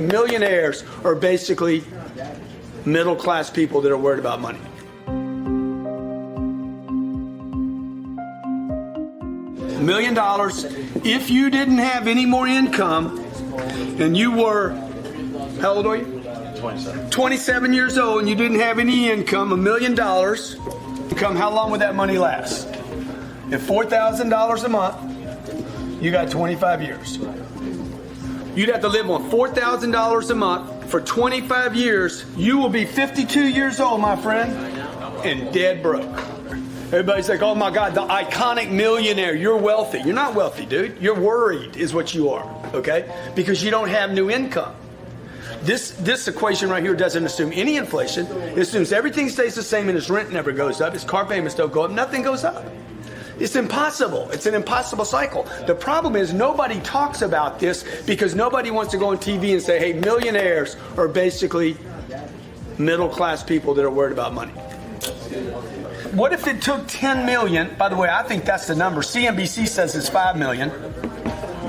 millionaires are basically middle-class people that are worried about money. $1 million, if you didn't have any more income and you were, how old are you? 27. 27 years old and you didn't have any income, $1 million income, how long would that money last? At $4,000 a month, you got 25 years. You'd have to live on $4,000 a month for 25 years. You will be 52 years old, my friend, and dead broke. Everybody's like, oh my God, the iconic millionaire. You're wealthy. You're not wealthy, dude. You're worried is what you are, okay? Because you don't have new income. This equation right here doesn't assume any inflation. It assumes everything stays the same and his rent never goes up. His car payments don't go up. Nothing goes up. It's impossible. It's an impossible cycle. The problem is nobody talks about this because nobody wants to go on TV and say, hey, millionaires are basically middle-class people that are worried about money. What if it took 10 million? By the way, I think that's the number. CNBC says it's 5 million.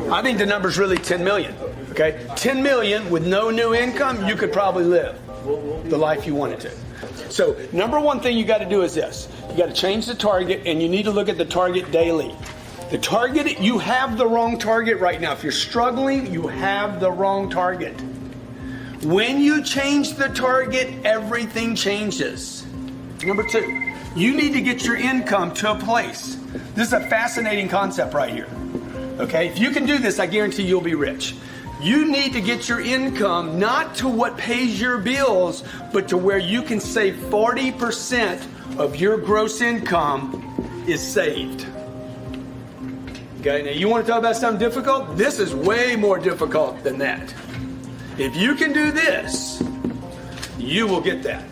I think the number's really 10 million. Okay? 10 million with no new income, you could probably live the life you wanted to. So, number one thing you got to do is this. You got to change the target, and you need to look at the target daily. The target, you have the wrong target right now. If you're struggling, you have the wrong target. When you change the target, everything changes. Number two, you need to get your income to a place. This is a fascinating concept right here. Okay? If you can do this, I guarantee you'll be rich. You need to get your income not to what pays your bills, but to where you can save 40% of your gross income is saved. Okay, now you want to talk about something difficult? This is way more difficult than that. If you can do this, you will get that.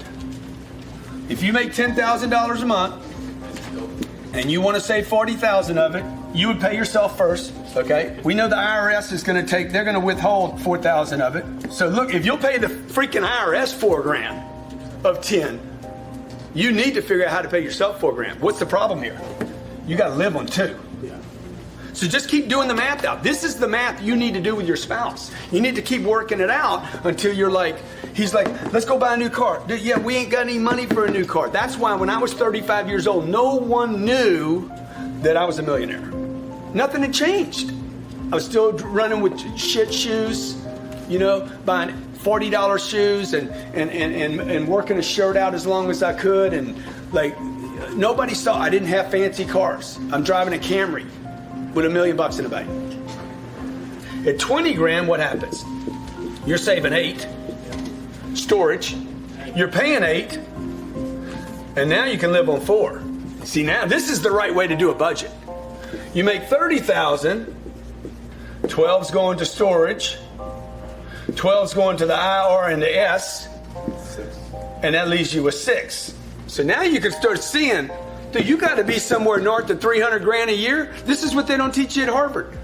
If you make $10,000 a month and you want to save $40,000 of it, you would pay yourself first, okay? We know the IRS is going to they're going to withhold $4,000 of it. So look, if you'll pay the freaking IRS $4,000 of 10, you need to figure out how to pay yourself $4,000. What's the problem here? You got to live on 2. So just keep doing the math out. This is the math you need to do with your spouse. You need to keep working it out until you're like, he's like, let's go buy a new car. Dude, yeah, we ain't got any money for a new car. That's why when I was 35 years old, no one knew that I was a millionaire. Nothing had changed. I was still running with shit shoes, you know, buying $40 shoes and working a shirt out as long as I could. And like, nobody saw, I didn't have fancy cars. I'm driving a Camry with $1 million in the bank. At 20 grand, what happens? You're saving 8. Storage. You're paying 8. And now you can live on 4. See, now this is the right way to do a budget. You make 30,000. 12's going to storage. 12's going to the IR and the S. And that leaves you with 6. So now you can start seeing, dude, you got to be somewhere north of 300 grand a year. This is what they don't teach you at Harvard.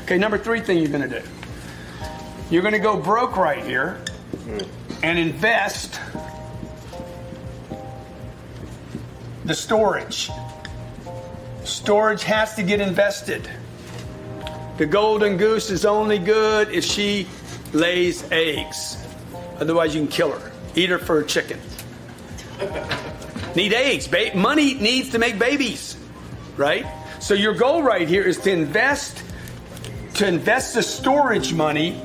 Okay, number 3 thing you're going to do. You're going to go broke right here and invest the storage. Storage has to get invested. The golden goose is only good if she lays eggs. Otherwise, you can kill her. Eat her for a chicken. Need eggs. Money needs to make babies, right? So your goal right here is to invest the storage money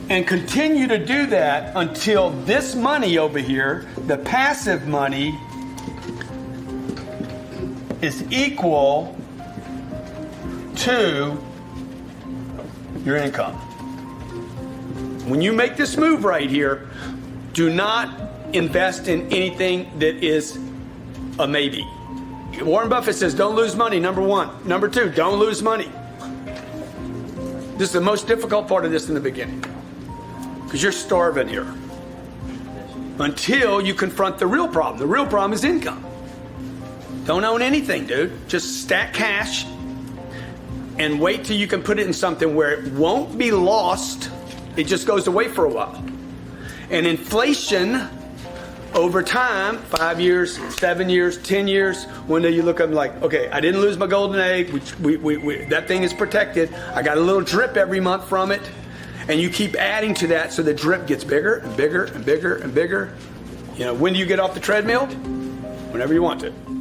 and continue to do that until this money over here, the passive money, is equal to your income. When you make this move right here, do not invest in anything that is a maybe. Warren Buffett says don't lose money, number 1. Number 2, don't lose money. This is the most difficult part of this in the beginning. Because you're starving here. Until you confront the real problem. The real problem is income. Don't own anything, dude. Just stack cash and wait till you can put it in something where it won't be lost. It just goes away for a while. And inflation over time, 5 years, 7 years, 10 years, one day you look up and like, okay, I didn't lose my golden egg. That thing is protected. I got a little drip every month from it. And you keep adding to that so the drip gets bigger and bigger and bigger and bigger. You know, when do you get off the treadmill? Whenever you want to.